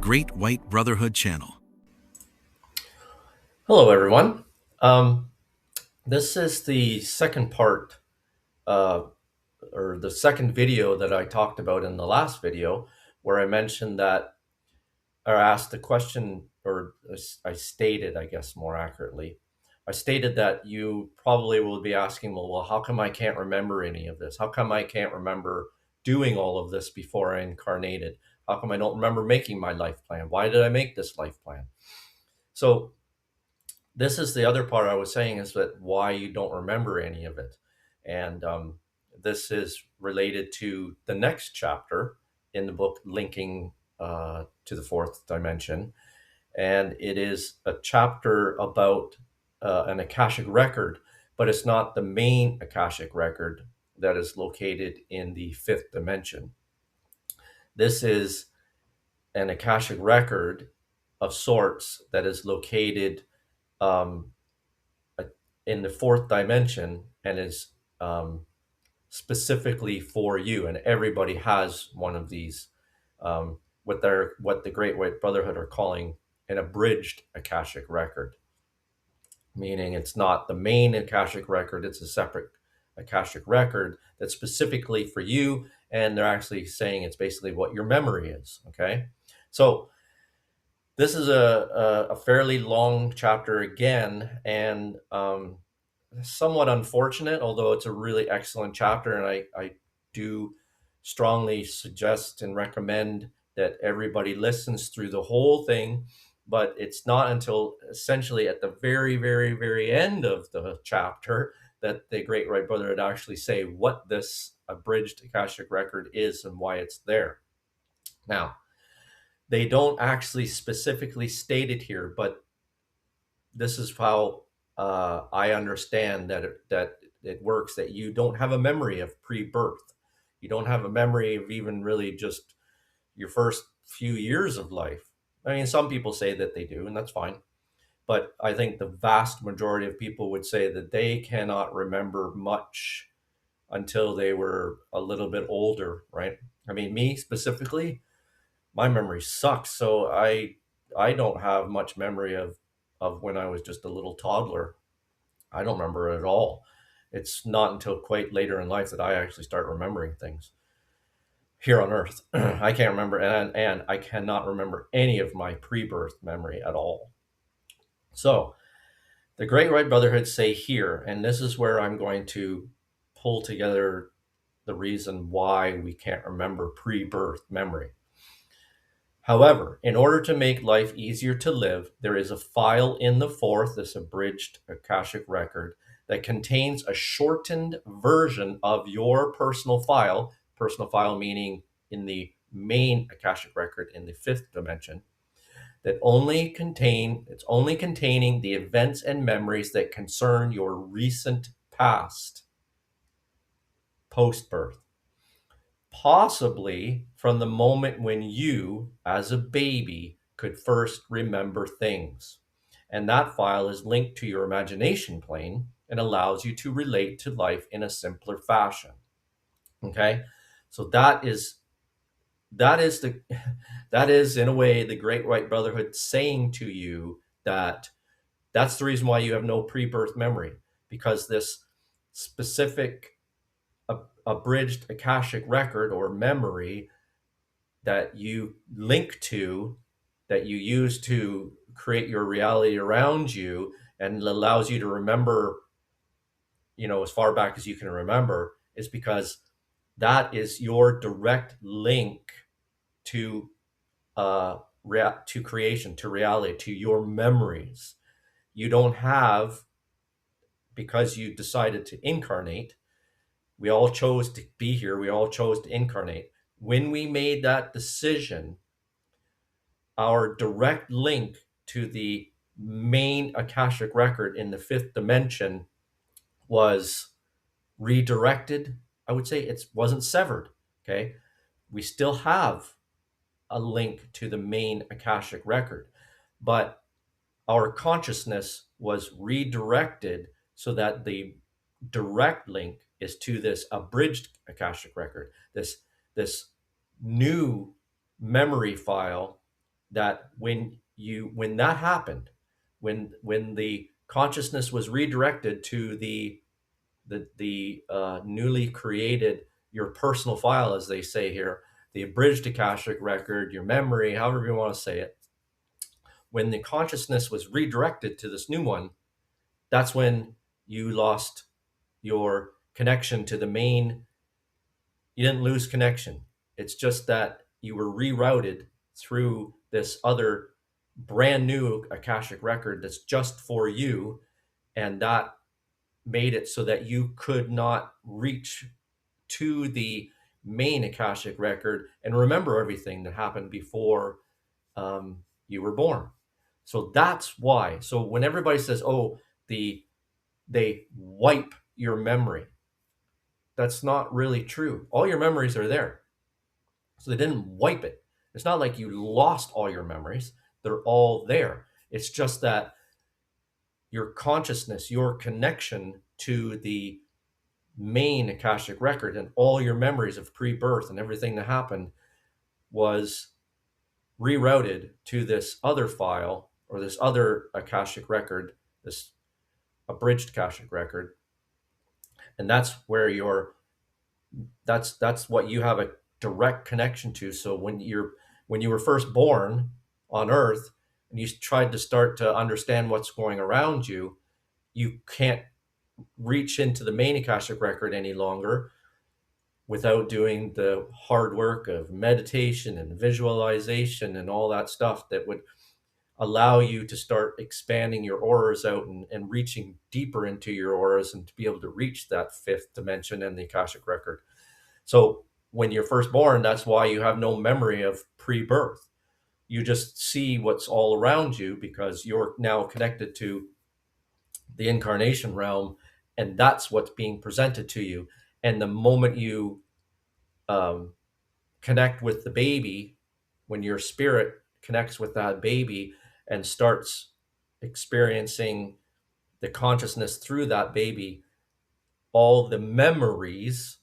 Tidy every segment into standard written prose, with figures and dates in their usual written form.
Great White Brotherhood Channel. Hello, everyone. Um, this is the second part, uh, or the second video that I talked about in the last video, where I mentioned that, or asked the question, or I stated, I guess more accurately, I stated that you probably will be asking, well, how come I can't remember any of this? How come I can't remember doing all of this before I incarnated? How come I don't remember making my life plan? Why did I make this life plan? So, this is the other part I was saying is that why you don't remember any of it. And this is related to the next chapter in the book, Linking to the Fourth Dimension. And it is a chapter about an Akashic record, but it's not the main Akashic record that is located in the fifth dimension. This is an Akashic record of sorts that is located um, in the fourth dimension and is um, specifically for you. And everybody has one of these, what the Great White Brotherhood are calling an abridged Akashic record, meaning it's not the main Akashic record, it's a separate Akashic record that's specifically for you. And they're actually saying it's basically what your memory is. Okay. So this is a fairly long chapter again, and somewhat unfortunate, although it's a really excellent chapter. And I do strongly suggest and recommend that everybody listens through the whole thing. But it's not until essentially at the very, very, very end of the chapter that the Great White Brotherhood actually say what this abridged Akashic record is and why it's there. Now, they don't actually specifically state it here, but this is how I understand that it works. That you don't have a memory of pre-birth. You don't have a memory of even really just your first few years of life. I mean, some people say that they do, and that's fine. But I think the vast majority of people would say that they cannot remember much until they were a little bit older, right? I mean, me specifically, my memory sucks. So I don't have much memory of when I was just a little toddler. I don't remember it at all. It's not until quite later in life that I actually start remembering things here on Earth. I can't remember, and I cannot remember any of my pre-birth memory at all. So the Great White Brotherhood say here, and this is where I'm going to pull together the reason why we can't remember pre-birth memory. However, in order to make life easier to live, there is a file in the fourth, this abridged Akashic record, that contains a shortened version of your personal file meaning in the main Akashic record in the fifth dimension, it's only containing the events and memories that concern your recent past, post-birth. Possibly from the moment when you, as a baby, could first remember things. And that file is linked to your imagination plane and allows you to relate to life in a simpler fashion. Okay? So that is the that is in a way the Great White Brotherhood saying to you that that's the reason why you have no pre-birth memory, because this specific abridged Akashic record or memory that you link to, that you use to create your reality around you and allows you to remember, as far back as you can remember, is because that is your direct link to to creation, to reality, to your memories. You don't have, because you decided to incarnate. We all chose to be here. We all chose to incarnate. When we made that decision, our direct link to the main Akashic record in the fifth dimension was redirected. I would say it wasn't severed. Okay. We still have a link to the main Akashic record, but our consciousness was redirected so that the direct link is to this abridged Akashic record, this new memory file that when that happened, when the consciousness was redirected to the newly created, your personal file, as they say here, the abridged Akashic record, your memory, however you want to say it, when the consciousness was redirected to this new one, that's when you lost your connection to the main. You didn't lose connection. It's just that you were rerouted through this other brand new Akashic record that's just for you. And that made it so that you could not reach to the main Akashic record and remember everything that happened before you were born. So that's why. So when everybody says, "Oh, they wipe your memory," that's not really true. All your memories are there. So they didn't wipe it. It's not like you lost all your memories. They're all there. It's just that your consciousness, your connection to the main Akashic record and all your memories of pre-birth and everything that happened was rerouted to this other file or this other Akashic record, this abridged Akashic record. And that's where that's what you have a direct connection to. So when you were first born on Earth and you tried to start to understand what's going around you, you can't reach into the main Akashic record any longer without doing the hard work of meditation and visualization and all that stuff that would allow you to start expanding your auras out and reaching deeper into your auras and to be able to reach that fifth dimension and the Akashic record. So when you're first born, that's why you have no memory of pre-birth. You just see what's all around you because you're now connected to the incarnation realm, and that's what's being presented to you. And the moment you connect with the baby, when your spirit connects with that baby and starts experiencing the consciousness through that baby, all the memories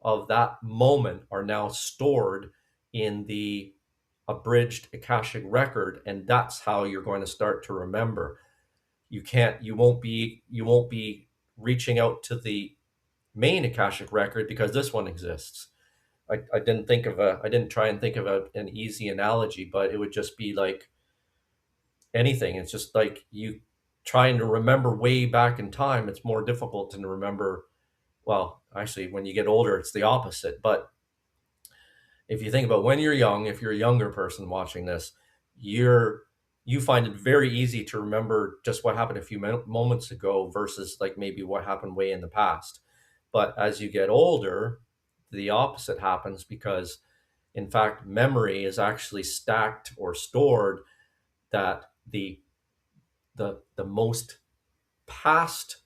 of that moment are now stored in the abridged Akashic record, and that's how you're going to start to remember. You won't be reaching out to the main Akashic record because this one exists. I didn't try and think of an easy analogy, but it would just be like anything. It's just like you trying to remember way back in time. It's more difficult to remember. Well, actually, when you get older, it's the opposite. But if you think about when you're young, if you're a younger person watching this, you find it very easy to remember just what happened a few moments ago versus like maybe what happened way in the past. But as you get older, the opposite happens because, in fact, memory is actually stacked or stored that the most past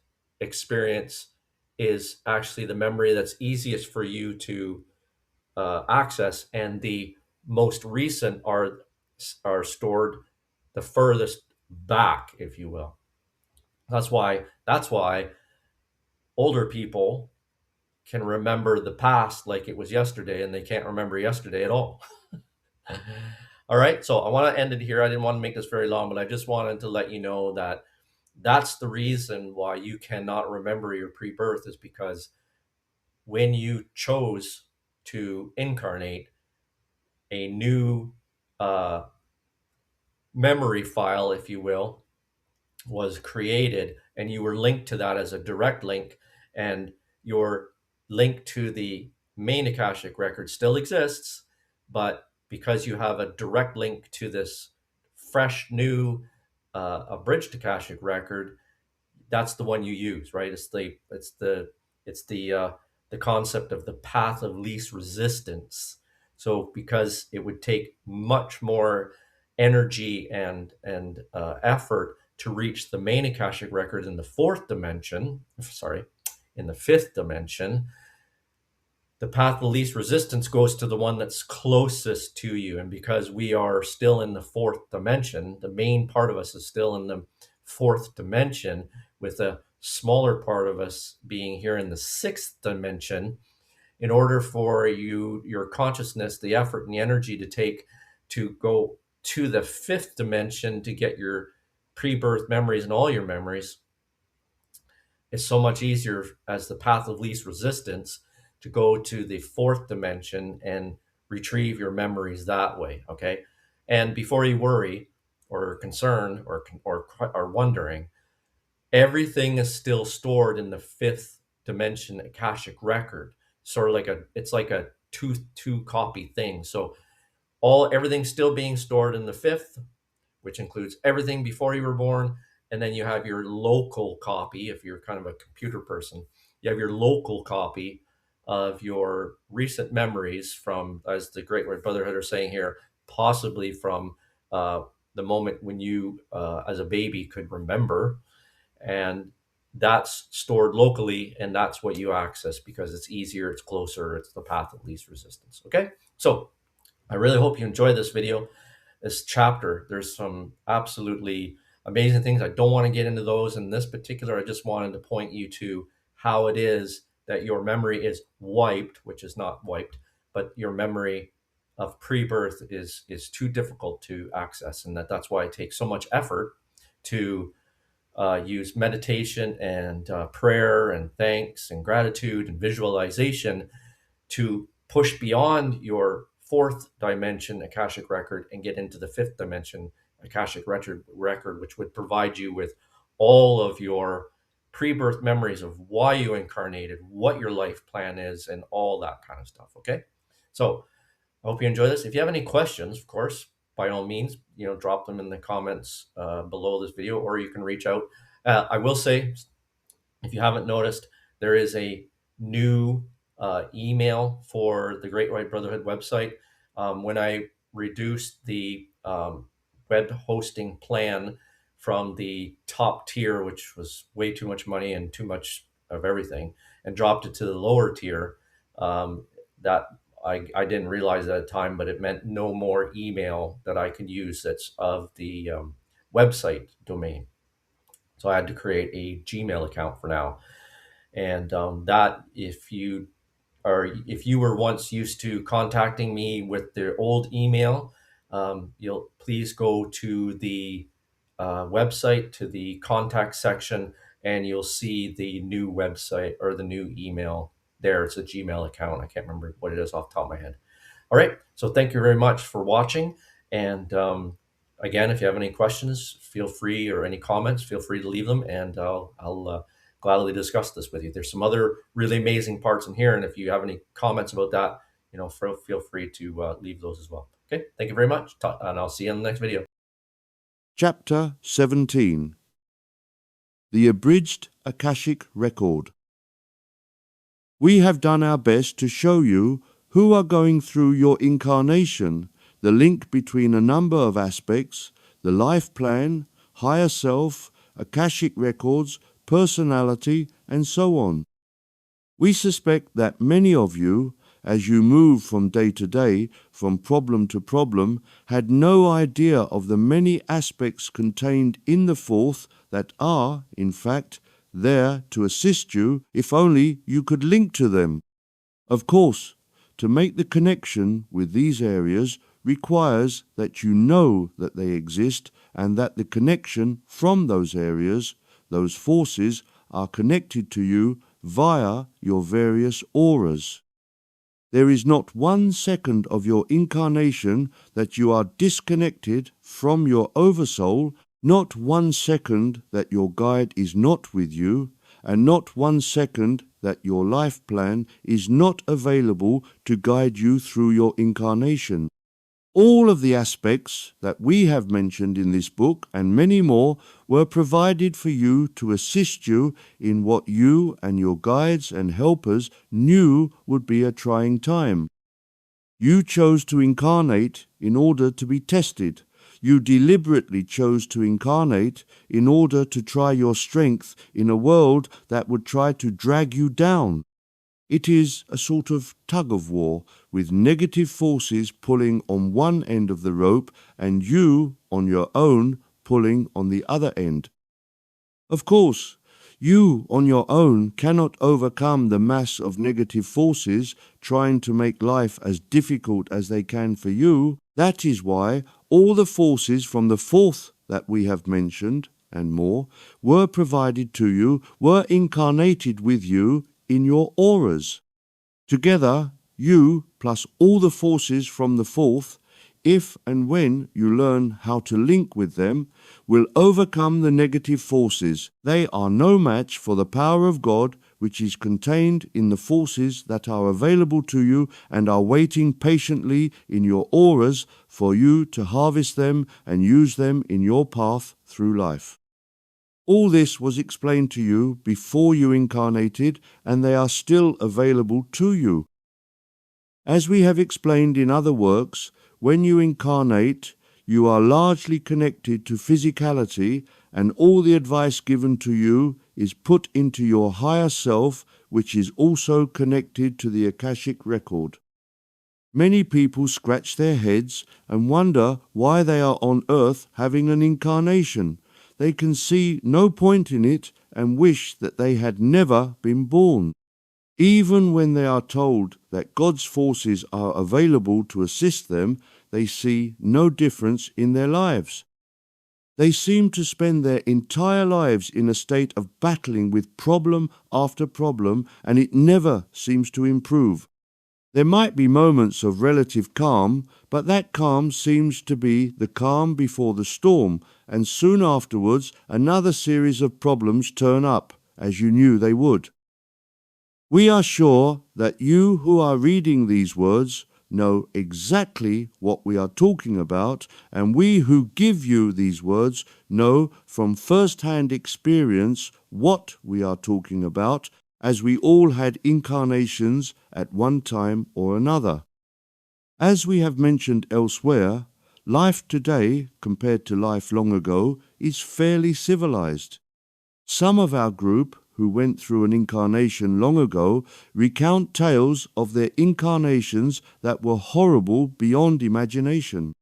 experience is actually the memory that's easiest for you to access, and the most recent are stored the furthest back, if you will. That's why older people can remember the past like it was yesterday, and they can't remember yesterday at all. All right, so I want to end it here. I didn't want to make this very long, but I just wanted to let you know that that's the reason why you cannot remember your pre-birth, is because when you chose to incarnate, a new uh, memory file, if you will, was created, and you were linked to that as a direct link, and your link to the main Akashic record still exists, but because you have a direct link to this fresh new abridged Akashic record, that's the one you use, right? It's the concept of the path of least resistance. So because it would take much more energy and effort to reach the main Akashic record in the fourth dimension, sorry, in the fifth dimension, the path of least resistance goes to the one that's closest to you. And because we are still in the fourth dimension, the main part of us is still in the fourth dimension, with a smaller part of us being here in the sixth dimension. In order for your consciousness, the effort and the energy to take to go to the fifth dimension to get your pre-birth memories and all your memories is so much easier as the path of least resistance to go to the fourth dimension and retrieve your memories that way. Okay. And before you worry or concern or wondering, everything is still stored in the fifth dimension Akashic record. Sort of like it's like a two copy thing. So everything's still being stored in the fifth, which includes everything before you were born. And then you have your local copy, if you're kind of a computer person, you have your local copy of your recent memories from, as the Great White Brotherhood are saying here, possibly from the moment when you, as a baby, could remember. And that's stored locally, and that's what you access because it's easier, it's closer, it's the path of least resistance. Okay, so I really hope you enjoy this video, this chapter. There's some absolutely amazing things. I don't want to get into those in this particular. I just wanted to point you to how it is that your memory is wiped, which is not wiped, but your memory of pre-birth is too difficult to access, and that's why it takes so much effort to use meditation and prayer and thanks and gratitude and visualization to push beyond your fourth dimension Akashic record and get into the fifth dimension Akashic record, which would provide you with all of your pre-birth memories of why you incarnated, what your life plan is, and all that kind of stuff. Okay, so I hope you enjoy this. If you have any questions, of course, by all means, drop them in the comments below this video, or you can reach out. I will say, if you haven't noticed, there is a new email for the Great White Brotherhood website. When I reduced the web hosting plan from the top tier, which was way too much money and too much of everything, and dropped it to the lower tier, that I didn't realize at the time, but it meant no more email that I could use that's of the website domain. So I had to create a Gmail account for now. And that, if you were once used to contacting me with their old email, you'll please go to the website, to the contact section, and you'll see the new website or the new email there. It's a Gmail account. I can't remember what it is off the top of my head. All right. So thank you very much for watching. And again, if you have any questions, feel free, or any comments, feel free to leave them, and I'll gladly discuss this with you. There's some other really amazing parts in here, and if you have any comments about that, feel free to leave those as well. Okay, thank you very much, and I'll see you in the next video. Chapter 17. The Abridged Akashic Record. We have done our best to show you who are going through your incarnation, the link between a number of aspects, the life plan, higher self, Akashic records, personality, and so on. We suspect that many of you, as you move from day to day, from problem to problem, had no idea of the many aspects contained in the fourth that are, in fact, there to assist you if only you could link to them. Of course, to make the connection with these areas requires that you know that they exist and that the connection from those areas, those forces, are connected to you via your various auras. There is not 1 second of your incarnation that you are disconnected from your oversoul, not 1 second that your guide is not with you, and not 1 second that your life plan is not available to guide you through your incarnation. All of the aspects that we have mentioned in this book, and many more, were provided for you to assist you in what you and your guides and helpers knew would be a trying time. You chose to incarnate in order to be tested. You deliberately chose to incarnate in order to try your strength in a world that would try to drag you down. It is a sort of tug-of-war, with negative forces pulling on one end of the rope and you, on your own, pulling on the other end. Of course, you, on your own, cannot overcome the mass of negative forces trying to make life as difficult as they can for you. That is why all the forces from the fourth that we have mentioned, and more, were provided to you, were incarnated with you in your auras. Together, you, plus all the forces from the fourth, if and when you learn how to link with them, will overcome the negative forces. They are no match for the power of God, which is contained in the forces that are available to you and are waiting patiently in your auras for you to harvest them and use them in your path through life. All this was explained to you before you incarnated, and they are still available to you. As we have explained in other works, when you incarnate, you are largely connected to physicality, and all the advice given to you is put into your higher self, which is also connected to the Akashic record. Many people scratch their heads and wonder why they are on earth having an incarnation. They can see no point in it and wish that they had never been born. Even when they are told that God's forces are available to assist them, they see no difference in their lives. They seem to spend their entire lives in a state of battling with problem after problem, and it never seems to improve. There might be moments of relative calm, but that calm seems to be the calm before the storm, and soon afterwards another series of problems turn up, as you knew they would. We are sure that you who are reading these words know exactly what we are talking about, and we who give you these words know from first-hand experience what we are talking about, as we all had incarnations at one time or another. As we have mentioned elsewhere, life today, compared to life long ago, is fairly civilized. Some of our group who went through an incarnation long ago recount tales of their incarnations that were horrible beyond imagination.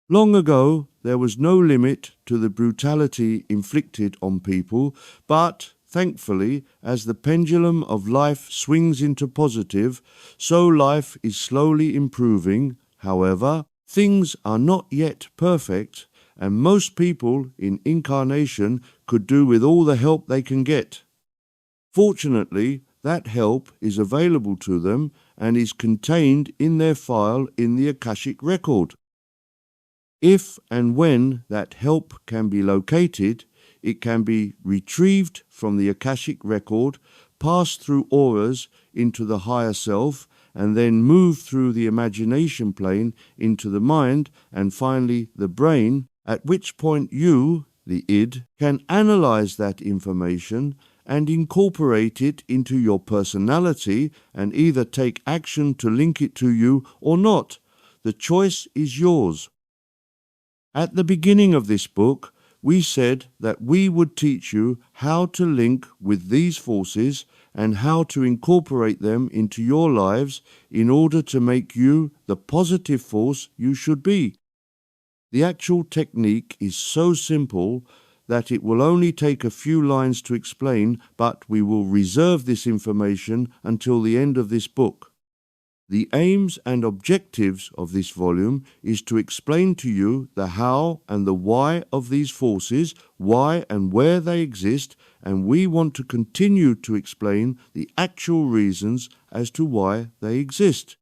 Long ago, there was no limit to the brutality inflicted on people, but thankfully, as the pendulum of life swings into positive, so life is slowly improving. However, things are not yet perfect, and most people in incarnation could do with all the help they can get. Fortunately, that help is available to them and is contained in their file in the Akashic record. If and when that help can be located, it can be retrieved from the Akashic record, passed through auras into the higher self, and then moved through the imagination plane into the mind and finally the brain, at which point you, the id, can analyze that information and incorporate it into your personality and either take action to link it to you or not. The choice is yours. At the beginning of this book, we said that we would teach you how to link with these forces and how to incorporate them into your lives in order to make you the positive force you should be. The actual technique is so simple that it will only take a few lines to explain, but we will reserve this information until the end of this book. The aims and objectives of this volume is to explain to you the how and the why of these forces, why and where they exist, and we want to continue to explain the actual reasons as to why they exist.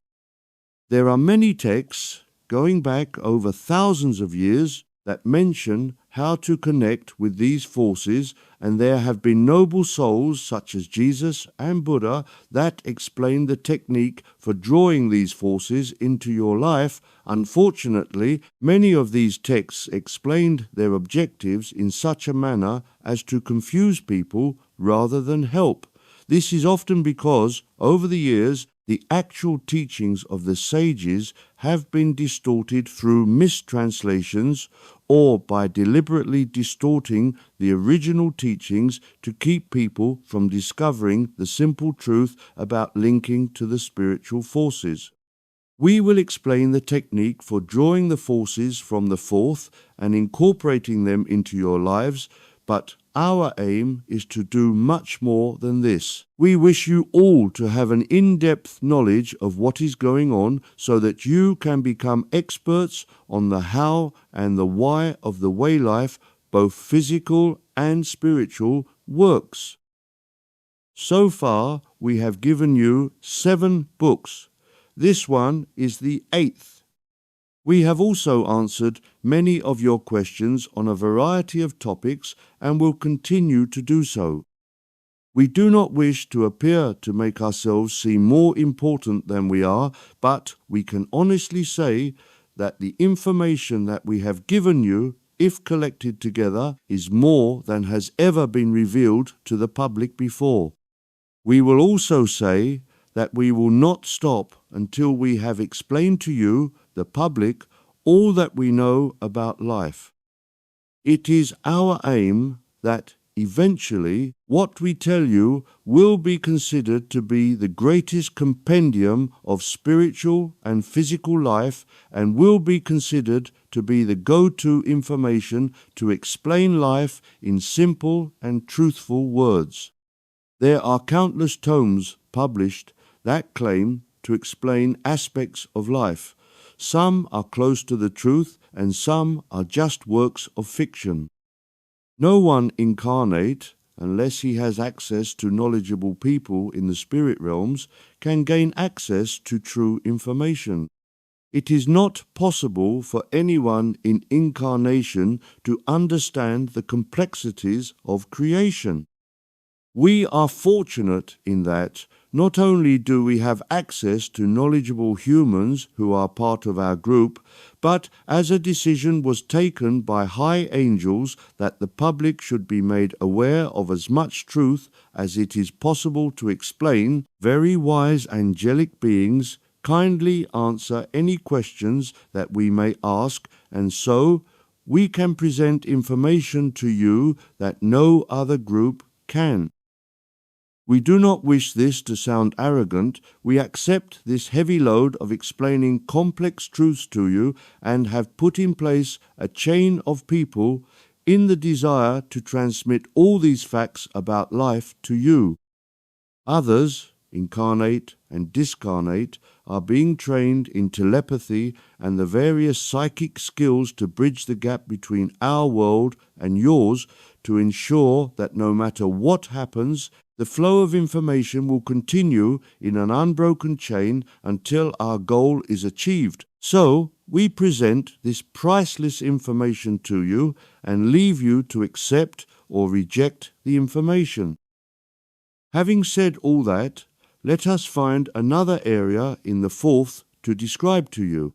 There are many texts, going back over thousands of years, that mention how to connect with these forces, and there have been noble souls such as Jesus and Buddha that explain the technique for drawing these forces into your life. Unfortunately, many of these texts explained their objectives in such a manner as to confuse people rather than help. This is often because, over the years, the actual teachings of the sages have been distorted through mistranslations or by deliberately distorting the original teachings to keep people from discovering the simple truth about linking to the spiritual forces. We will explain the technique for drawing the forces from the fourth and incorporating them into your lives, but our aim is to do much more than this. We wish you all to have an in-depth knowledge of what is going on so that you can become experts on the how and the why of the way life, both physical and spiritual, works. So far, we have given you 7 books. This one is the 8th. We have also answered many of your questions on a variety of topics and will continue to do so. We do not wish to appear to make ourselves seem more important than we are, but we can honestly say that the information that we have given you, if collected together, is more than has ever been revealed to the public before. We will also say that we will not stop until we have explained to you, the public, all that we know about life. It is our aim that eventually what we tell you will be considered to be the greatest compendium of spiritual and physical life and will be considered to be the go-to information to explain life in simple and truthful words. There are countless tomes published that claim to explain aspects of life. Some are close to the truth and some are just works of fiction. No one incarnate, unless he has access to knowledgeable people in the spirit realms, can gain access to true information. It is not possible for anyone in incarnation to understand the complexities of creation. We are fortunate in that not only do we have access to knowledgeable humans who are part of our group, but as a decision was taken by high angels that the public should be made aware of as much truth as it is possible to explain, very wise angelic beings kindly answer any questions that we may ask, and so we can present information to you that no other group can. We do not wish this to sound arrogant. We accept this heavy load of explaining complex truths to you and have put in place a chain of people in the desire to transmit all these facts about life to you. Others, incarnate and discarnate, are being trained in telepathy and the various psychic skills to bridge the gap between our world and yours to ensure that no matter what happens, the flow of information will continue in an unbroken chain until our goal is achieved. So, we present this priceless information to you and leave you to accept or reject the information. Having said all that, let us find another area in the 4th to describe to you.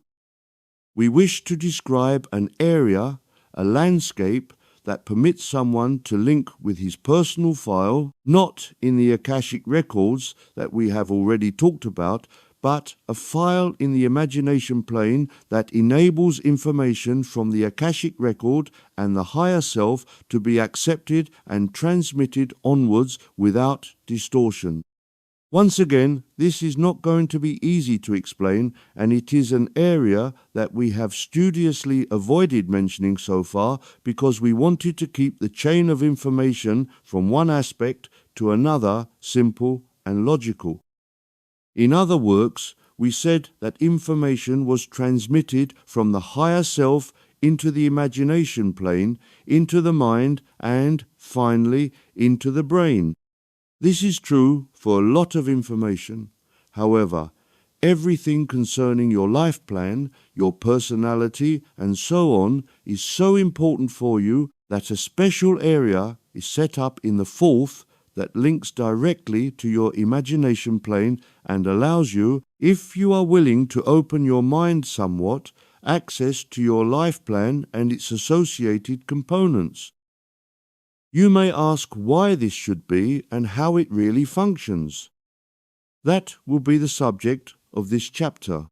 We wish to describe an area, a landscape, that permits someone to link with his personal file, not in the Akashic records that we have already talked about, but a file in the imagination plane that enables information from the Akashic record and the higher self to be accepted and transmitted onwards without distortion. Once again, this is not going to be easy to explain, and it is an area that we have studiously avoided mentioning so far because we wanted to keep the chain of information from one aspect to another simple and logical. In other works, we said that information was transmitted from the higher self into the imagination plane, into the mind, and, finally, into the brain. This is true for a lot of information. However, everything concerning your life plan, your personality, and so on is so important for you that a special area is set up in the 4th that links directly to your imagination plane and allows you, if you are willing to open your mind somewhat, access to your life plan and its associated components. You may ask why this should be and how it really functions. That will be the subject of this chapter.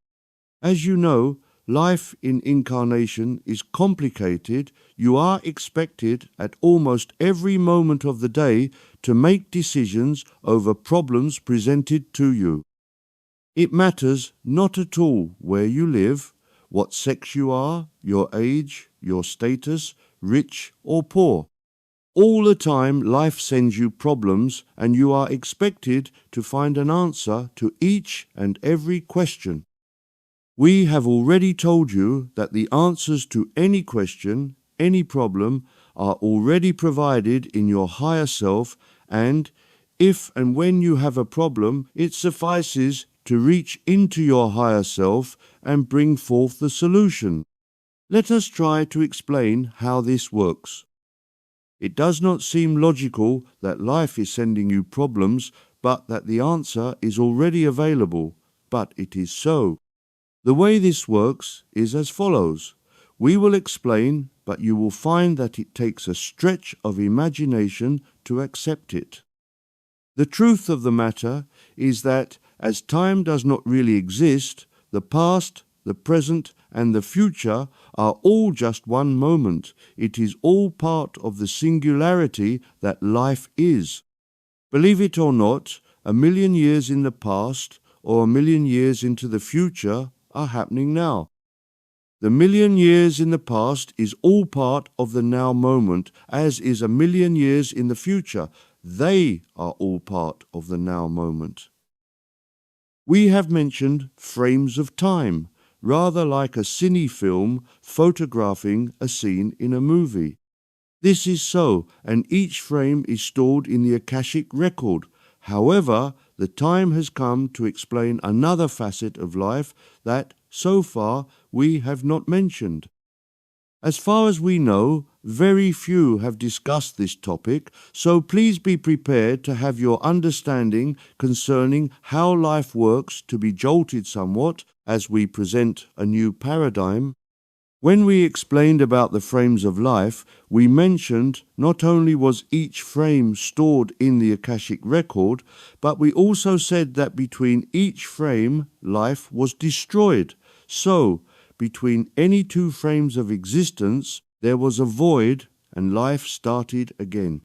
As you know, life in incarnation is complicated. You are expected at almost every moment of the day to make decisions over problems presented to you. It matters not at all where you live, what sex you are, your age, your status, rich or poor. All the time life sends you problems and you are expected to find an answer to each and every question. We have already told you that the answers to any question, any problem, are already provided in your higher self, and if and when you have a problem, it suffices to reach into your higher self and bring forth the solution. Let us try to explain how this works. It does not seem logical that life is sending you problems, but that the answer is already available, but it is so. The way this works is as follows. We will explain, but you will find that it takes a stretch of imagination to accept it. The truth of the matter is that, as time does not really exist, the past, the present, and the future are all just one moment. It is all part of the singularity that life is. Believe it or not, 1,000,000 years in the past or 1,000,000 years into the future are happening now. The 1,000,000 years in the past is all part of the now moment, as is 1,000,000 years in the future. They are all part of the now moment. We have mentioned frames of time, rather like a cine film photographing a scene in a movie. This is so, and each frame is stored in the Akashic record. However, the time has come to explain another facet of life that, so far, we have not mentioned. As far as we know, very few have discussed this topic, so please be prepared to have your understanding concerning how life works to be jolted somewhat as we present a new paradigm. When we explained about the frames of life, we mentioned not only was each frame stored in the Akashic record, but we also said that between each frame, life was destroyed. So, between any two frames of existence, there was a void and life started again.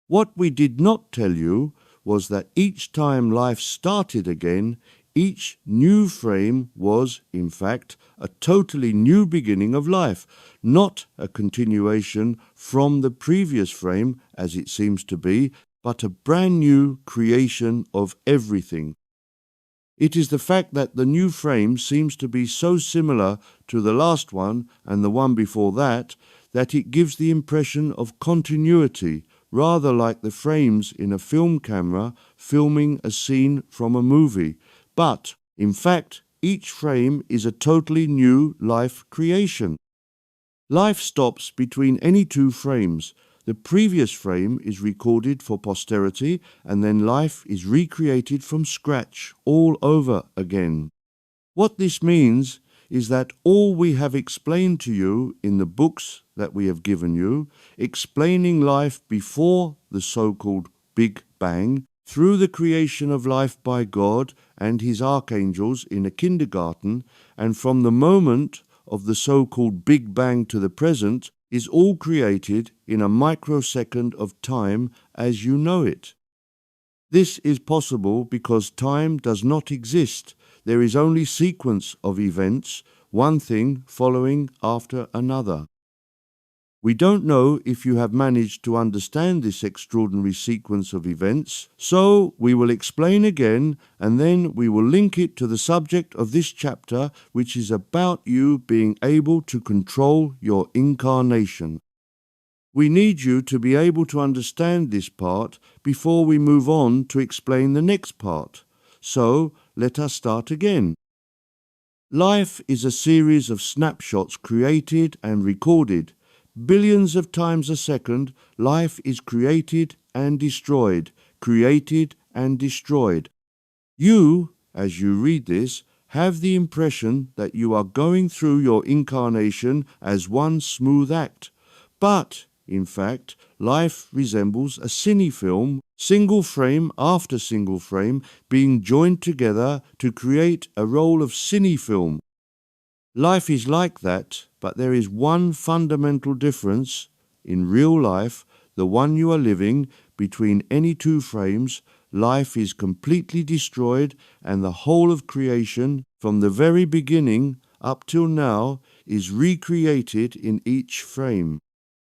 What we did not tell you was that each time life started again, each new frame was, in fact, a totally new beginning of life, not a continuation from the previous frame, as it seems to be, but a brand new creation of everything. It is the fact that the new frame seems to be so similar to the last one and the one before that it gives the impression of continuity, rather like the frames in a film camera filming a scene from a movie. But, in fact, each frame is a totally new life creation. Life stops between any two frames. The previous frame is recorded for posterity, and then life is recreated from scratch all over again. What this means is that all we have explained to you in the books that we have given you, explaining life before the so-called Big Bang, through the creation of life by God and his archangels in a kindergarten, and from the moment of the so-called Big Bang to the present, is all created in a microsecond of time as you know it. This is possible because time does not exist. There is only sequence of events, one thing following after another. We don't know if you have managed to understand this extraordinary sequence of events, so we will explain again, and then we will link it to the subject of this chapter, which is about you being able to control your incarnation. We need you to be able to understand this part before we move on to explain the next part. So, let us start again. Life is a series of snapshots created and recorded. Billions of times a second, life is created and destroyed, created and destroyed. You, as you read this, have the impression that you are going through your incarnation as one smooth act. But, in fact, life resembles a cine film, single frame after single frame, being joined together to create a roll of cine film. Life is like that, but there is one fundamental difference in real life, the one you are living, between any two frames. Life is completely destroyed, and the whole of creation, from the very beginning up till now, is recreated in each frame.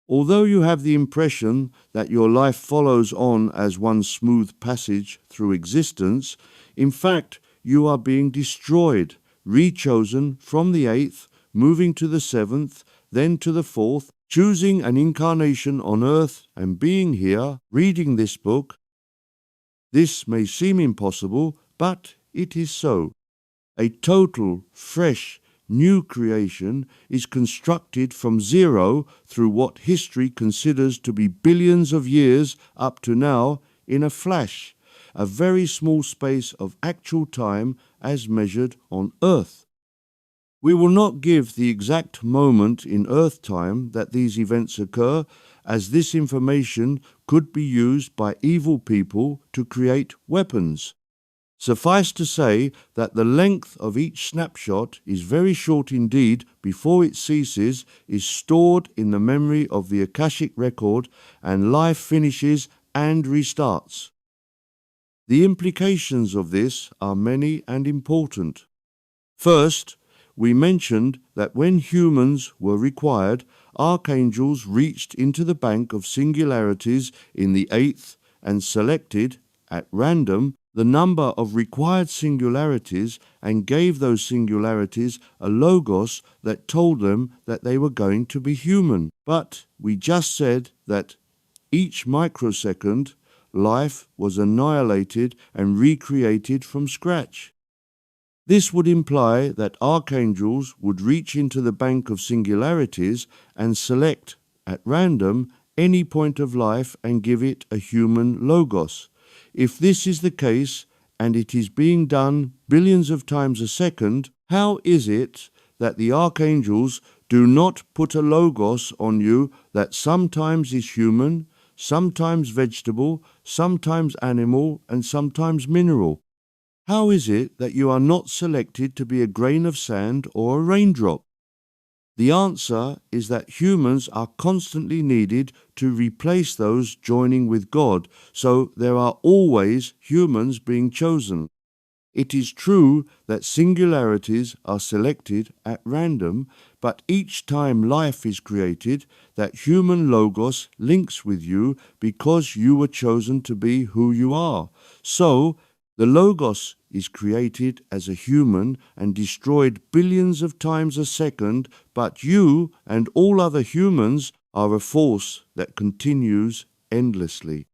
Although you have the impression that your life follows on as one smooth passage through existence, in fact, you are being destroyed, rechosen from the eighth, moving to the seventh, then to the fourth, choosing an incarnation on earth and being here, reading this book. This may seem impossible, but it is so. A total, fresh, new creation is constructed from zero through what history considers to be billions of years up to now in a flash, a very small space of actual time as measured on Earth. We will not give the exact moment in Earth time that these events occur, as this information could be used by evil people to create weapons. Suffice to say that the length of each snapshot is very short indeed before it ceases, is stored in the memory of the Akashic record, and life finishes and restarts. The implications of this are many and important. First, we mentioned that when humans were required, archangels reached into the bank of singularities in the eighth and selected, at random, the number of required singularities and gave those singularities a logos that told them that they were going to be human. But we just said that each microsecond, life was annihilated and recreated from scratch. This would imply that archangels would reach into the bank of singularities and select, at random, any point of life and give it a human logos. If this is the case, and it is being done billions of times a second, how is it that the archangels do not put a logos on you that sometimes is human, sometimes vegetable, sometimes animal, and sometimes mineral? How is it that you are not selected to be a grain of sand or a raindrop? The answer is that humans are constantly needed to replace those joining with God, so there are always humans being chosen. It is true that singularities are selected at random, but each time life is created, that human logos links with you because you were chosen to be who you are. So, the logos is created as a human and destroyed billions of times a second, but you and all other humans are a force that continues endlessly.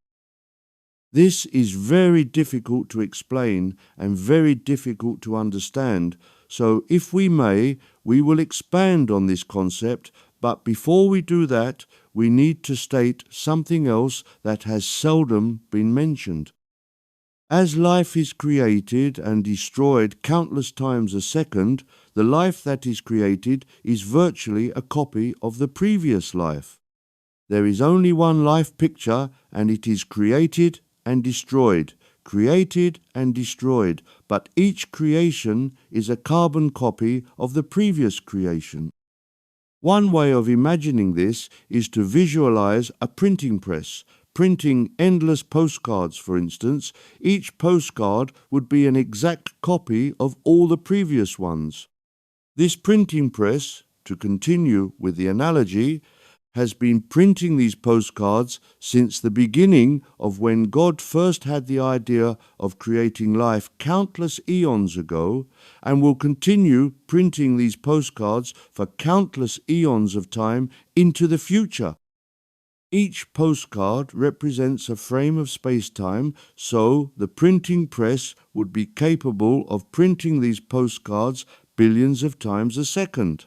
This is very difficult to explain and very difficult to understand, so if we may, we will expand on this concept, but before we do that, we need to state something else that has seldom been mentioned. As life is created and destroyed countless times a second, the life that is created is virtually a copy of the previous life. There is only one life picture, and it is created and destroyed, but each creation is a carbon copy of the previous creation. One way of imagining this is to visualize a printing press, printing endless postcards, for instance. Each postcard would be an exact copy of all the previous ones. This printing press, to continue with the analogy, has been printing these postcards since the beginning of when God first had the idea of creating life countless eons ago, and will continue printing these postcards for countless eons of time into the future. Each postcard represents a frame of space-time, so the printing press would be capable of printing these postcards billions of times a second.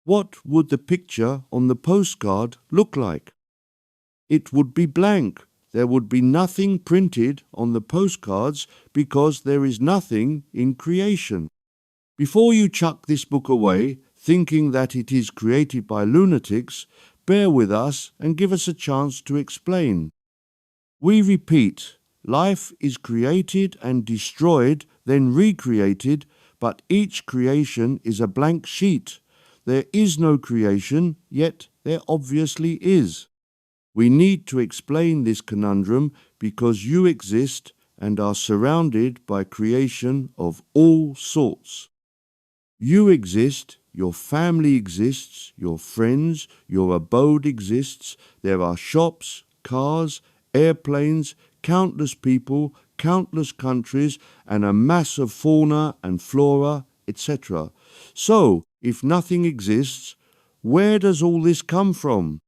What would the picture on the postcard look like? It would be blank. There would be nothing printed on the postcards because there is nothing in creation. Before you chuck this book away, thinking that it is created by lunatics, bear with us and give us a chance to explain. We repeat, life is created and destroyed, then recreated, but each creation is a blank sheet. There is no creation, yet there obviously is. We need to explain this conundrum because you exist and are surrounded by creation of all sorts. You exist, your family exists, your friends, your abode exists, there are shops, cars, airplanes, countless people, countless countries, and a mass of fauna and flora, etc. So, if nothing exists, where does all this come from?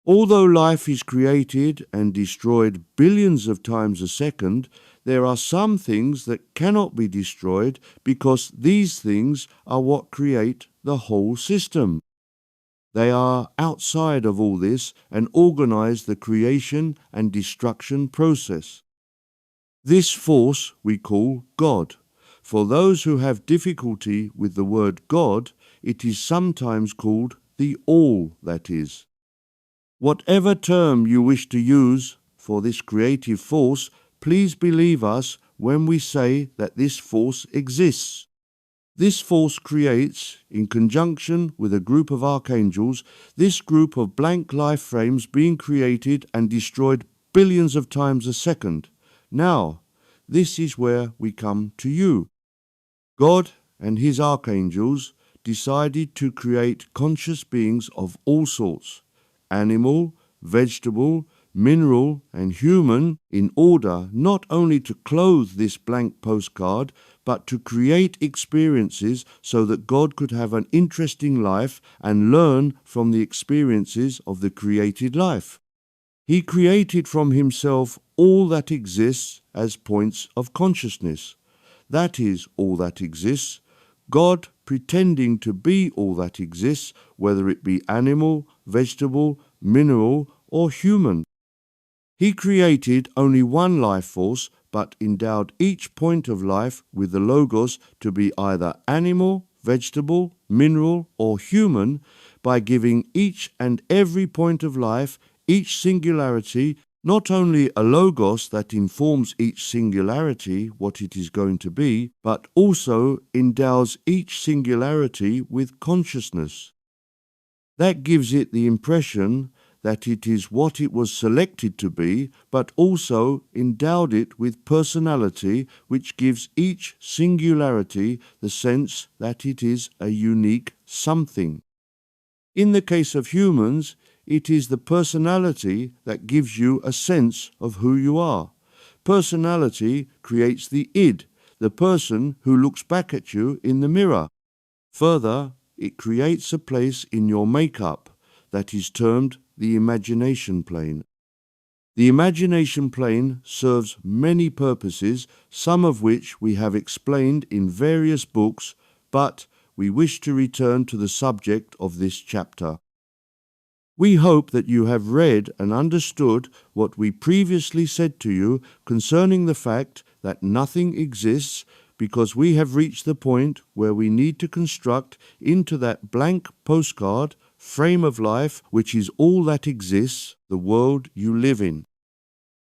Although life is created and destroyed billions of times a second, there are some things that cannot be destroyed because these things are what create the whole system. They are outside of all this and organize the creation and destruction process. This force we call God. For those who have difficulty with the word God, it is sometimes called the All that is. Whatever term you wish to use for this creative force, please believe us when we say that this force exists. This force creates, in conjunction with a group of archangels, this group of blank life frames being created and destroyed billions of times a second. Now, this is where we come to you. God and his archangels decided to create conscious beings of all sorts, animal, vegetable, mineral, and human, in order not only to clothe this blank postcard, but to create experiences so that God could have an interesting life and learn from the experiences of the created life. He created from himself all that exists as points of consciousness. That is all that exists. God pretending to be all that exists, whether it be animal, vegetable, mineral, or human. He created only one life force, but endowed each point of life with the Logos to be either animal, vegetable, mineral, or human, by giving each and every point of life, each singularity, not only a Logos that informs each singularity what it is going to be, but also endows each singularity with consciousness. That gives it the impression that it is what it was selected to be, but also endowed it with personality, which gives each singularity the sense that it is a unique something. In the case of humans, it is the personality that gives you a sense of who you are. Personality creates the id, the person who looks back at you in the mirror. Further, it creates a place in your makeup that is termed the imagination plane. The imagination plane serves many purposes, some of which we have explained in various books, but we wish to return to the subject of this chapter. We hope that you have read and understood what we previously said to you concerning the fact that nothing exists, because we have reached the point where we need to construct into that blank postcard frame of life, which is all that exists, the world you live in.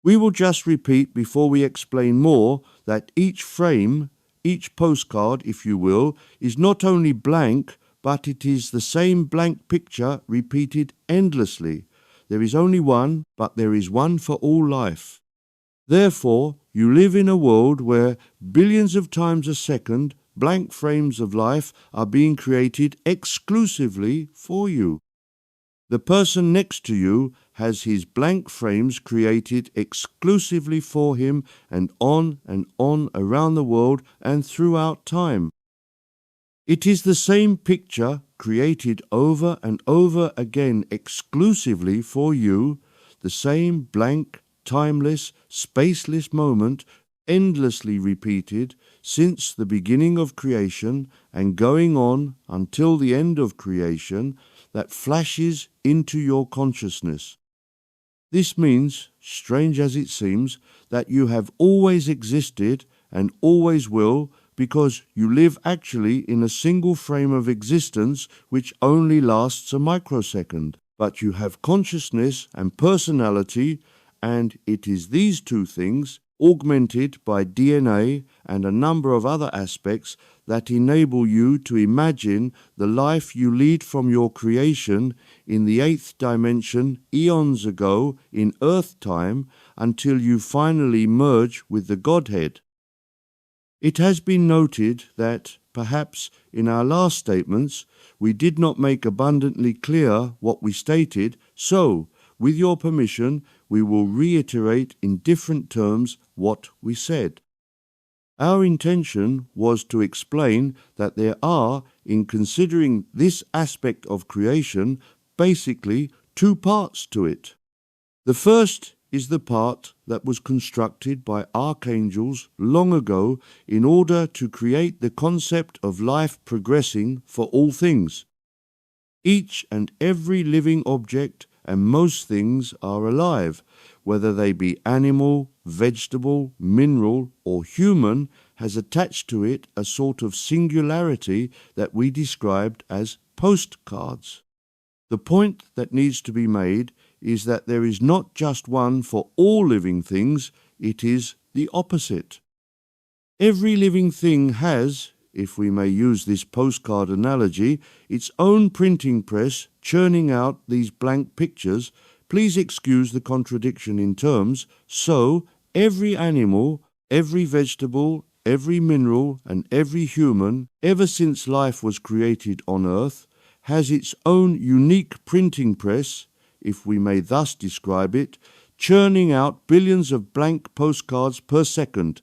We will just repeat before we explain more that each frame, each postcard, if you will, is not only blank, but it is the same blank picture repeated endlessly. There is only one, but there is one for all life. Therefore, you live in a world where billions of times a second blank frames of life are being created exclusively for you. The person next to you has his blank frames created exclusively for him and on around the world and throughout time. It is the same picture created over and over again exclusively for you, the same blank, timeless, spaceless moment endlessly repeated since the beginning of creation and going on until the end of creation, that flashes into your consciousness. This means, strange as it seems, that you have always existed and always will, because you live actually in a single frame of existence which only lasts a microsecond. But you have consciousness and personality, and it is these two things, augmented by DNA and a number of other aspects, that enable you to imagine the life you lead from your creation in the eighth dimension eons ago in Earth time until you finally merge with the Godhead. It has been noted that perhaps in our last statements we did not make abundantly clear what we stated, so, with your permission, we will reiterate in different terms what we said. Our intention was to explain that there are, in considering this aspect of creation, basically two parts to it. The first is the part that was constructed by archangels long ago in order to create the concept of life progressing for all things. Each and every living object and most things are alive, whether they be animal, vegetable, mineral, or human, has attached to it a sort of singularity that we described as postcards. The point that needs to be made is that there is not just one for all living things, it is the opposite. Every living thing has, if we may use this postcard analogy, its own printing press churning out these blank pictures. Please excuse the contradiction in terms. So, every animal, every vegetable, every mineral, and every human, ever since life was created on earth, has its own unique printing press, if we may thus describe it, churning out billions of blank postcards per second.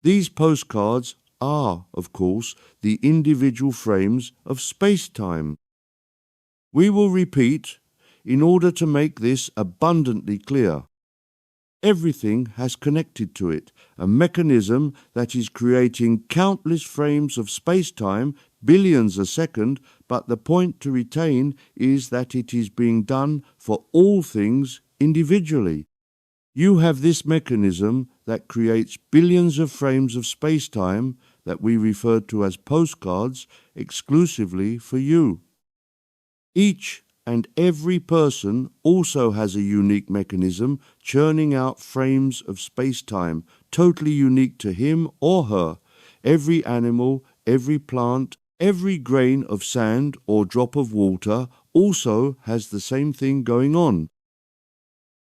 These postcards are, of course, the individual frames of space-time. We will repeat in order to make this abundantly clear. Everything has connected to it, a mechanism that is creating countless frames of space-time, billions a second, but the point to retain is that it is being done for all things individually. You have this mechanism that creates billions of frames of space-time that we refer to as postcards exclusively for you. Each and every person also has a unique mechanism churning out frames of space-time, totally unique to him or her. Every animal, every plant, every grain of sand or drop of water also has the same thing going on.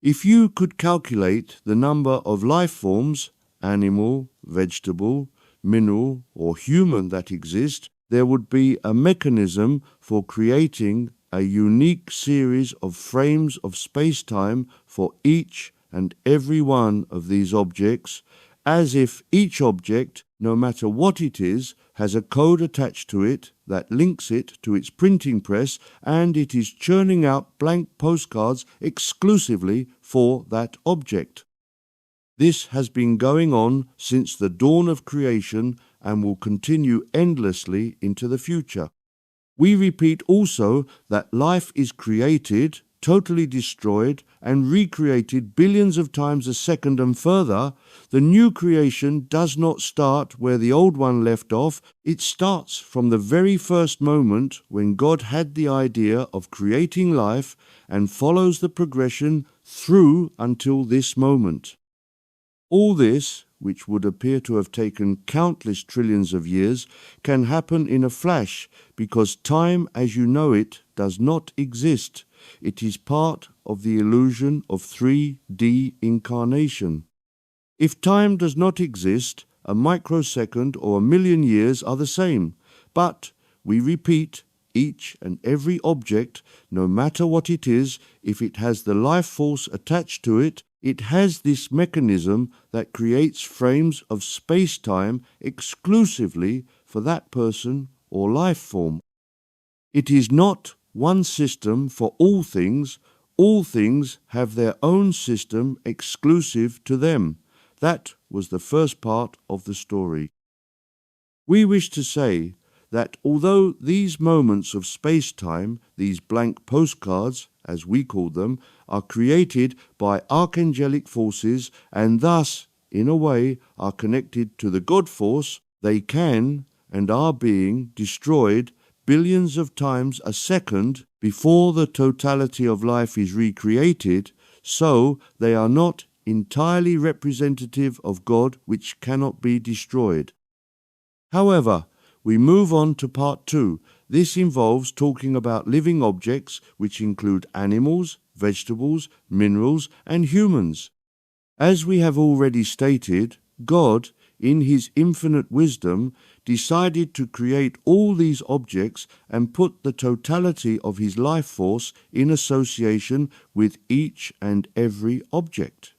If you could calculate the number of life forms, animal, vegetable, mineral, or human that exist, there would be a mechanism for creating a unique series of frames of space-time for each and every one of these objects, as if each object, no matter what it is, has a code attached to it that links it to its printing press, and it is churning out blank postcards exclusively for that object. This has been going on since the dawn of creation and will continue endlessly into the future. We repeat also that life is created, totally destroyed, and recreated billions of times a second, and further, the new creation does not start where the old one left off. It starts from the very first moment when God had the idea of creating life and follows the progression through until this moment. All this, which would appear to have taken countless trillions of years, can happen in a flash, because time as you know it does not exist. It is part of the illusion of 3D incarnation. If time does not exist, a microsecond or a million years are the same. But, we repeat, each and every object, no matter what it is, if it has the life force attached to it, it has this mechanism that creates frames of space-time exclusively for that person or life form. It is not one system for all things have their own system exclusive to them. That was the first part of the story. We wish to say that although these moments of space-time, these blank postcards, as we call them, are created by archangelic forces and thus, in a way, are connected to the God force, they can and are being destroyed billions of times a second before the totality of life is recreated, so they are not entirely representative of God, which cannot be destroyed. However, we move on to part 2. This involves talking about living objects, which include animals, vegetables, minerals, and humans. As we have already stated, God, in his infinite wisdom, decided to create all these objects and put the totality of his life force in association with each and every object.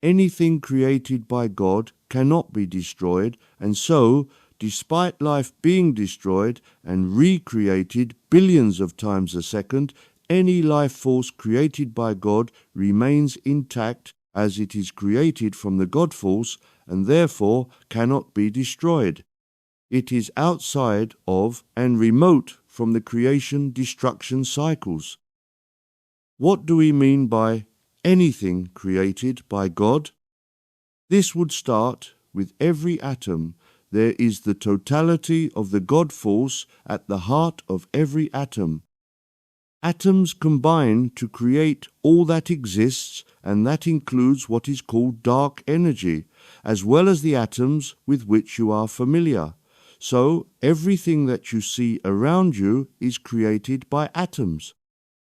Anything created by God cannot be destroyed, and so, despite life being destroyed and recreated billions of times a second, any life force created by God remains intact as it is created from the God force and therefore cannot be destroyed. It is outside of and remote from the creation-destruction cycles. What do we mean by anything created by God? This would start with every atom. There is the totality of the God force at the heart of every atom. Atoms combine to create all that exists, and that includes what is called dark energy, as well as the atoms with which you are familiar. So everything that you see around you is created by atoms.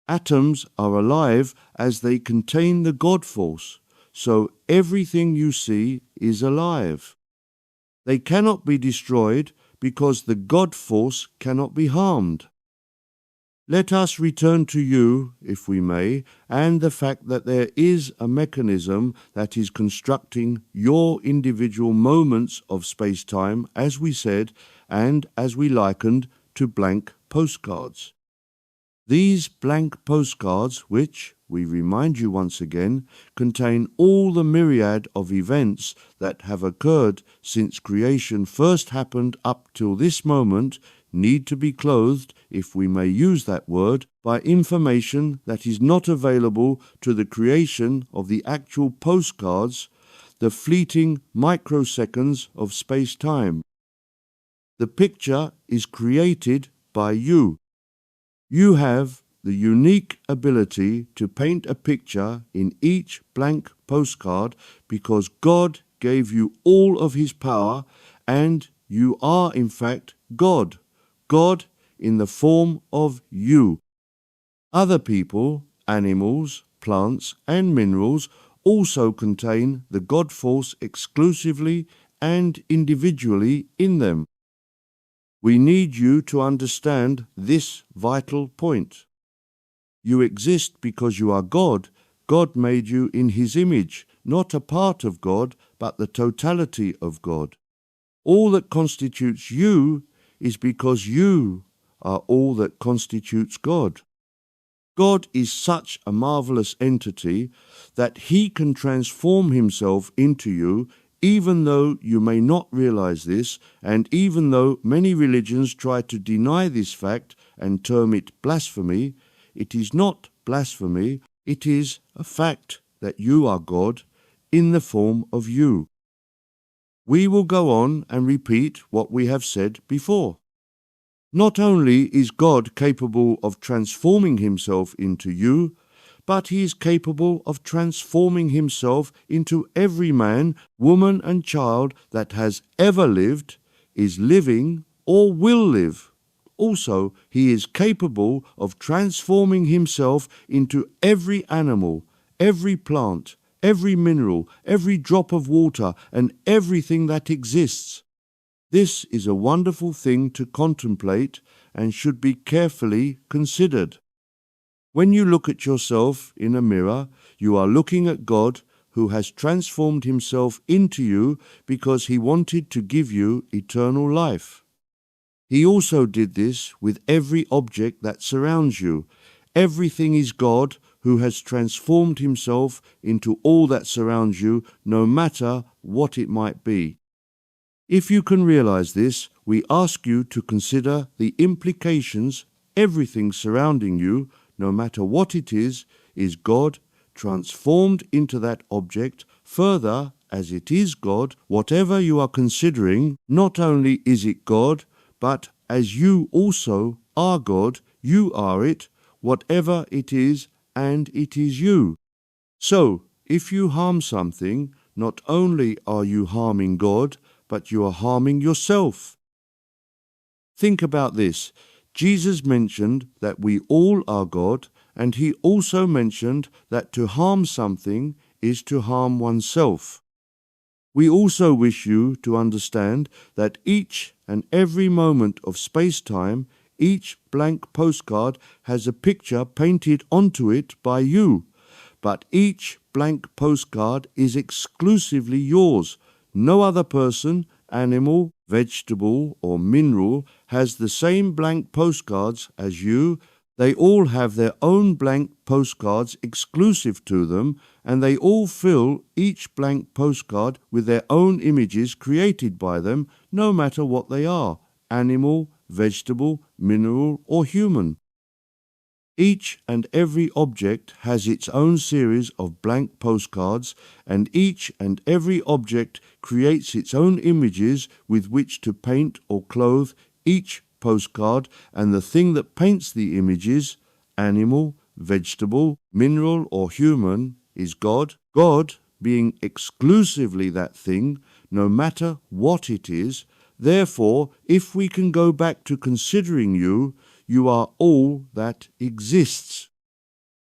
Atoms are alive as they contain the God force, so everything you see is alive. They cannot be destroyed because the God force cannot be harmed. Let us return to you, if we may, and the fact that there is a mechanism that is constructing your individual moments of space-time, as we said, and as we likened to blank postcards. These blank postcards, which, we remind you once again, contain all the myriad of events that have occurred since creation first happened up till this moment, need to be clothed, if we may use that word, by information that is not available to the creation of the actual postcards, the fleeting microseconds of space-time. The picture is created by you. You have the unique ability to paint a picture in each blank postcard because God gave you all of his power, and you are in fact God. God in the form of you. Other people, animals, plants, and minerals also contain the God force exclusively and individually in them. We need you to understand this vital point. You exist because you are God. God made you in his image, not a part of God, but the totality of God. All that constitutes you is because you are all that constitutes God. God is such a marvelous entity that he can transform himself into you, even though you may not realize this, and even though many religions try to deny this fact and term it blasphemy. It is not blasphemy, it is a fact that you are God in the form of you. We will go on and repeat what we have said before. Not only is God capable of transforming himself into you, but he is capable of transforming himself into every man, woman, and child that has ever lived, is living, or will live. Also, he is capable of transforming himself into every animal, every plant, every mineral, every drop of water, and everything that exists. This is a wonderful thing to contemplate and should be carefully considered. When you look at yourself in a mirror, you are looking at God, who has transformed himself into you because he wanted to give you eternal life. He also did this with every object that surrounds you. Everything is God, who has transformed himself into all that surrounds you, no matter what it might be. If you can realize this, we ask you to consider the implications. Everything surrounding you, no matter what it is God transformed into that object. Further, as it is God, whatever you are considering, not only is it God, but as you also are God, you are it, whatever it is, and it is you. So, if you harm something, not only are you harming God, but you are harming yourself. Think about this. Jesus mentioned that we all are God, and he also mentioned that to harm something is to harm oneself. We also wish you to understand that each and every moment of space-time, each blank postcard has a picture painted onto it by you, but each blank postcard is exclusively yours. No other person, animal, vegetable, or mineral has the same blank postcards as you. They all have their own blank postcards exclusive to them, and they all fill each blank postcard with their own images created by them, no matter what they are, animal, vegetable, mineral, or human. Each and every object has its own series of blank postcards, and each and every object creates its own images with which to paint or clothe each postcard, and the thing that paints the images, animal, vegetable, mineral, or human, is God. God being exclusively that thing, no matter what it is. Therefore, if we can go back to considering you, you are all that exists.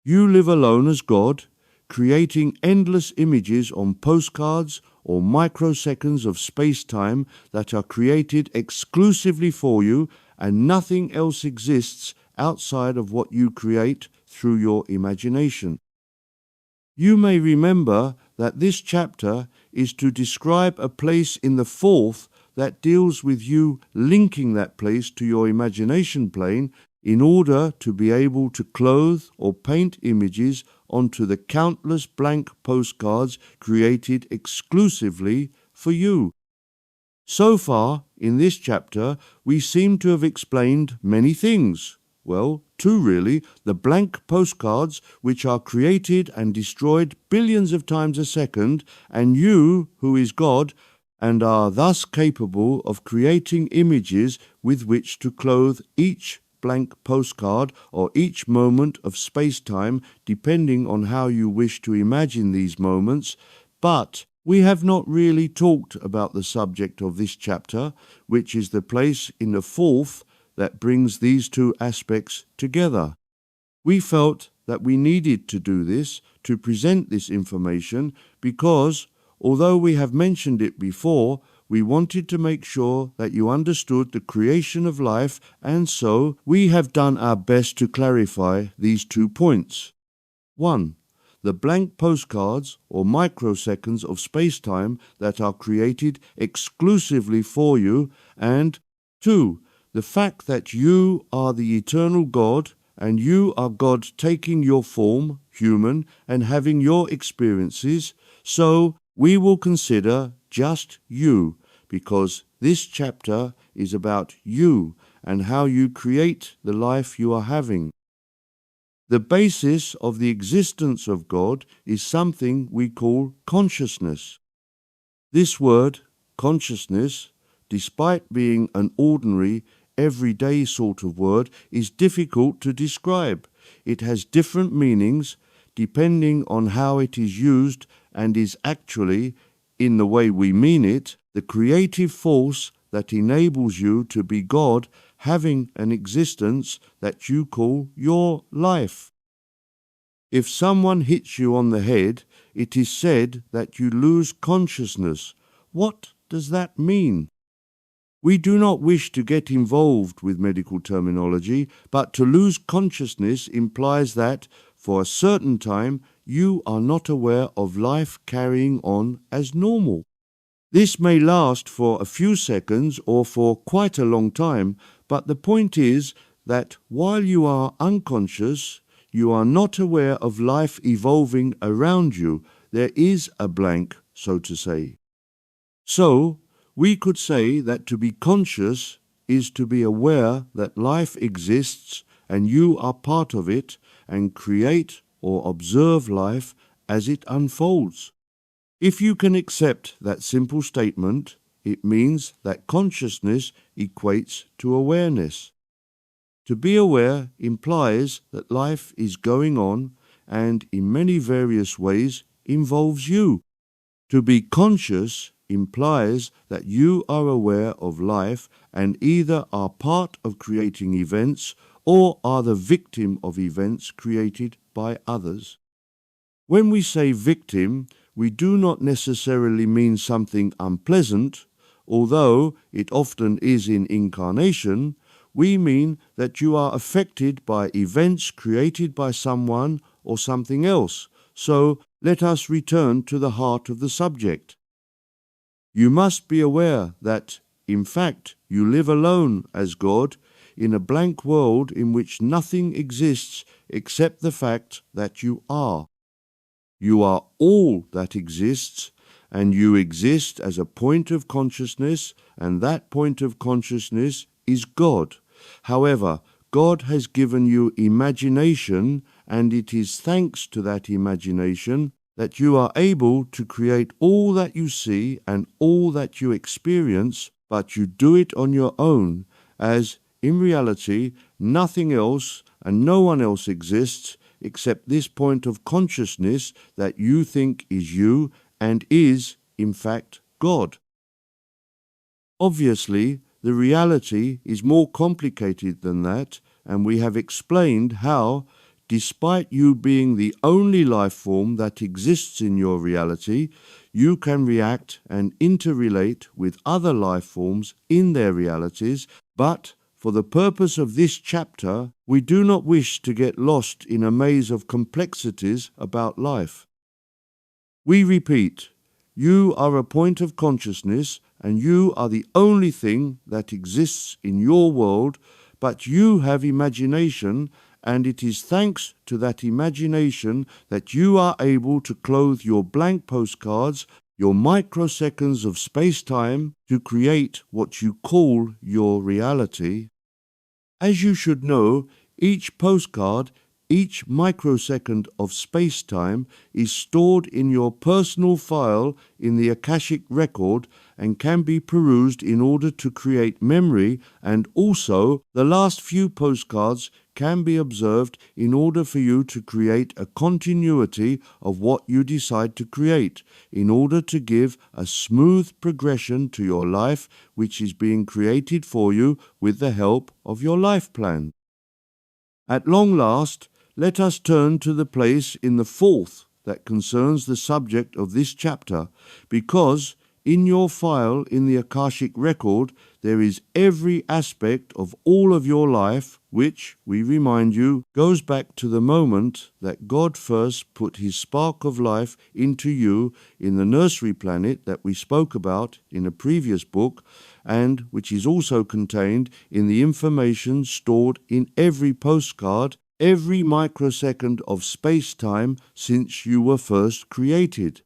You live alone as God, creating endless images on postcards or microseconds of space-time that are created exclusively for you, and nothing else exists outside of what you create through your imagination. You may remember that this chapter is to describe a place in the fourth that deals with you linking that place to your imagination plane in order to be able to clothe or paint images onto the countless blank postcards created exclusively for you. So far, in this chapter, we seem to have explained many things. Well, two really: the blank postcards, which are created and destroyed billions of times a second, and you, who is God, and are thus capable of creating images with which to clothe each blank postcard or each moment of space-time, depending on how you wish to imagine these moments. But we have not really talked about the subject of this chapter, which is the place in the fourth that brings these two aspects together. We felt that we needed to do this, to present this information, because although we have mentioned it before, we wanted to make sure that you understood the creation of life, and so we have done our best to clarify these 2 points. 1. The blank postcards or microseconds of space-time that are created exclusively for you, and 2. The fact that you are the eternal God, and you are God taking your form, human, and having your experiences. So we will consider just you, because this chapter is about you and how you create the life you are having. The basis of the existence of God is something we call consciousness. This word, consciousness, despite being an ordinary, everyday sort of word, is difficult to describe. It has different meanings depending on how it is used, and is actually, in the way we mean it, the creative force that enables you to be God, having an existence that you call your life. If someone hits you on the head, it is said that you lose consciousness. What does that mean? We do not wish to get involved with medical terminology, but to lose consciousness implies that, for a certain time, you are not aware of life carrying on as normal. This may last for a few seconds or for quite a long time, but the point is that while you are unconscious, you are not aware of life evolving around you. There is a blank, so to say. So, we could say that to be conscious is to be aware that life exists and you are part of it, and create or observe life as it unfolds. If you can accept that simple statement, it means that consciousness equates to awareness. To be aware implies that life is going on and in many various ways involves you. To be conscious implies that you are aware of life and either are part of creating events or are the victim of events created by others. When we say victim, we do not necessarily mean something unpleasant, although it often is in incarnation. We mean that you are affected by events created by someone or something else. So let us return to the heart of the subject. You must be aware that, in fact, you live alone as God in a blank world in which nothing exists except the fact that you are. You are all that exists, and you exist as a point of consciousness, and that point of consciousness is God. However, God has given you imagination, and it is thanks to that imagination that you are able to create all that you see and all that you experience, but you do it on your own, as in reality nothing else and no one else exists except this point of consciousness that you think is you and is, in fact, God. Obviously, the reality is more complicated than that, and we have explained how, despite you being the only life form that exists in your reality, you can react and interrelate with other life forms in their realities, but for the purpose of this chapter, we do not wish to get lost in a maze of complexities about life. We repeat, you are a point of consciousness, and you are the only thing that exists in your world, but you have imagination, and it is thanks to that imagination that you are able to clothe your blank postcards, your microseconds of space-time, to create what you call your reality. As you should know, each postcard, each microsecond of space-time is stored in your personal file in the Akashic record and can be perused in order to create memory, and also the last few postcards can be observed in order for you to create a continuity of what you decide to create, in order to give a smooth progression to your life which is being created for you with the help of your life plan. At long last, let us turn to the place in the fourth that concerns the subject of this chapter, because in your file in the Akashic record there is every aspect of all of your life, which, we remind you, goes back to the moment that God first put his spark of life into you in the nursery planet that we spoke about in a previous book, and which is also contained in the information stored in every postcard, every microsecond of space-time since you were first created.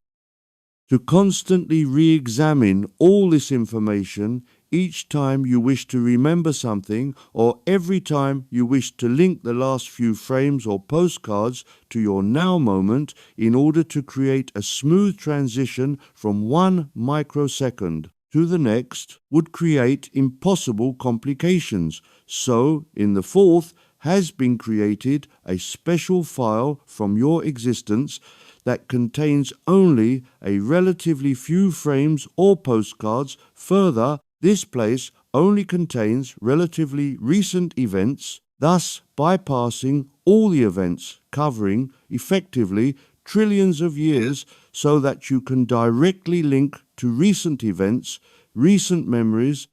To constantly re-examine all this information each time you wish to remember something, or every time you wish to link the last few frames or postcards to your now moment in order to create a smooth transition from one microsecond to the next, would create impossible complications. So, in the fourth, has been created a special file from your existence that contains only a relatively few frames or postcards. Further, this place only contains relatively recent events, thus bypassing all the events, covering effectively trillions of years, so that you can directly link to recent events, recent memories.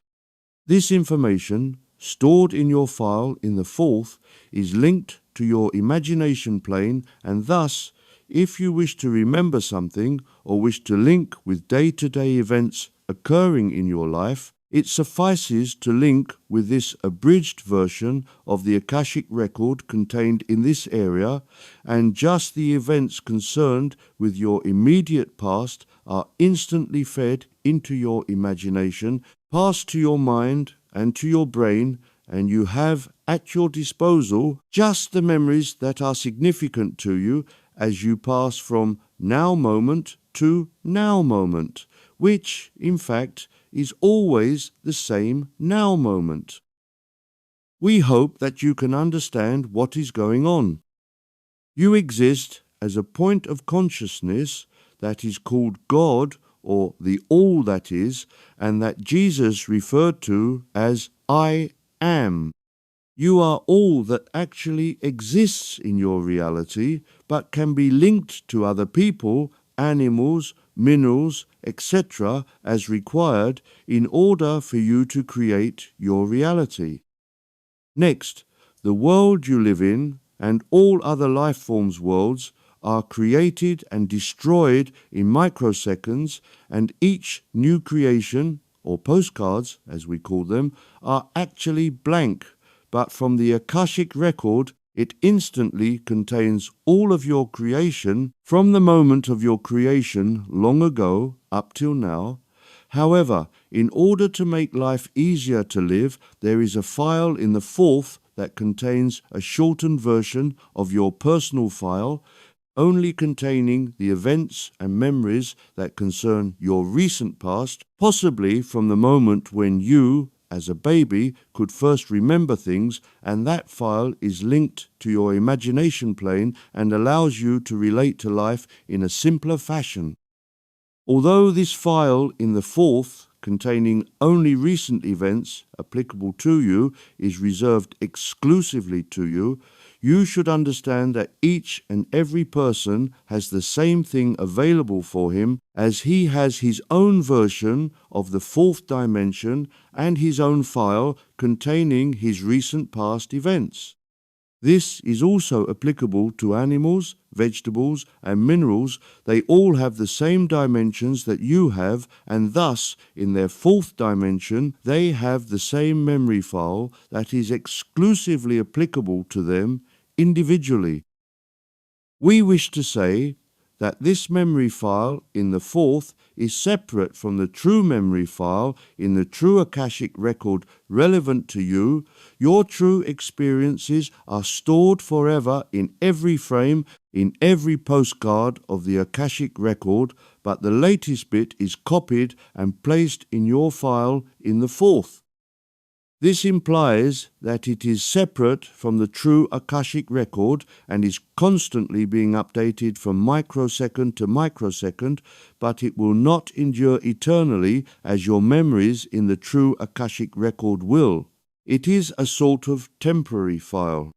This information, stored in your file in the fourth, is linked to your imagination plane, and thus, if you wish to remember something or wish to link with day-to-day events occurring in your life, it suffices to link with this abridged version of the Akashic record contained in this area, and just the events concerned with your immediate past are instantly fed into your imagination, passed to your mind and to your brain, and you have at your disposal just the memories that are significant to you as you pass from now moment to now moment, which, in fact, is always the same now moment. We hope that you can understand what is going on. You exist as a point of consciousness that is called God, or the all that is, and that Jesus referred to as I am. You are all that actually exists in your reality, but can be linked to other people animals, minerals, etc. as required in order for you to create your reality. Next, the world you live in and all other life forms' worlds are created and destroyed in microseconds, and each new creation, or postcards as we call them, are actually blank, but from the Akashic record it instantly contains all of your creation from the moment of your creation long ago up till now. However, in order to make life easier to live, there is a file in the fourth that contains a shortened version of your personal file, only containing the events and memories that concern your recent past, possibly from the moment when you, as a baby, could first remember things, and that file is linked to your imagination plane and allows you to relate to life in a simpler fashion. Although this file in the fourth, containing only recent events applicable to you, is reserved exclusively to you, you should understand that each and every person has the same thing available for him, as he has his own version of the fourth dimension and his own file containing his recent past events. This is also applicable to animals, vegetables, and minerals. They all have the same dimensions that you have, and thus, in their fourth dimension, they have the same memory file that is exclusively applicable to them individually. We wish to say that this memory file in the fourth is separate from the true memory file in the true Akashic record relevant to you. Your true experiences are stored forever in every frame, in every postcard of the Akashic record, but the latest bit is copied and placed in your file in the fourth. This implies that it is separate from the true Akashic record and is constantly being updated from microsecond to microsecond, but it will not endure eternally as your memories in the true Akashic record will. It is a sort of temporary file.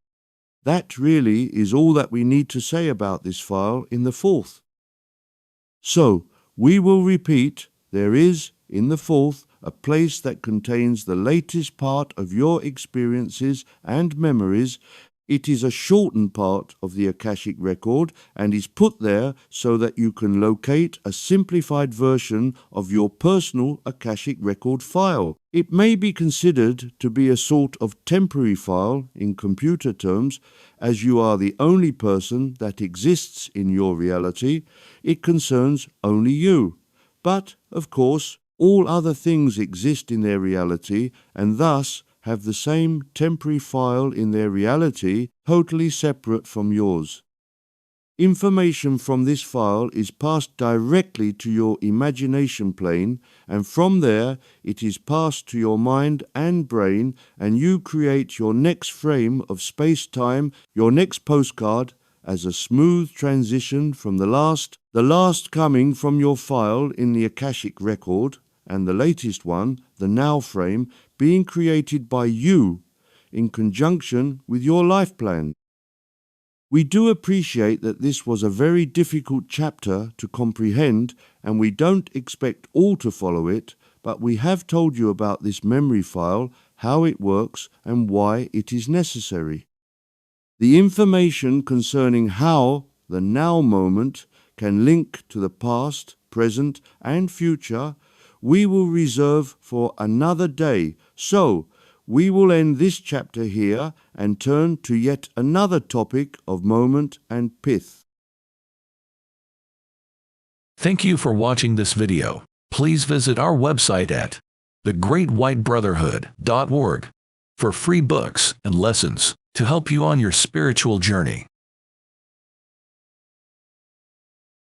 That really is all that we need to say about this file in the fourth. So, we will repeat, there is, in the fourth, a place that contains the latest part of your experiences and memories. It is a shortened part of the Akashic record and is put there so that you can locate a simplified version of your personal Akashic record file. It may be considered to be a sort of temporary file in computer terms, as you are the only person that exists in your reality. It concerns only you. But, of course, all other things exist in their reality and thus have the same temporary file in their reality, totally separate from yours. Information from this file is passed directly to your imagination plane, and from there it is passed to your mind and brain, and you create your next frame of space-time, your next postcard, as a smooth transition from the last coming from your file in the Akashic record, and the latest one, the now frame, being created by you in conjunction with your life plan. We do appreciate that this was a very difficult chapter to comprehend, and we don't expect all to follow it, but we have told you about this memory file, how it works, and why it is necessary. The information concerning how the now moment can link to the past, present, and future we will reserve for another day. So, we will end this chapter here and turn to yet another topic of moment and pith. Thank you for watching this video. Please visit our website at thegreatwhitebrotherhood.org for free books and lessons to help you on your spiritual journey.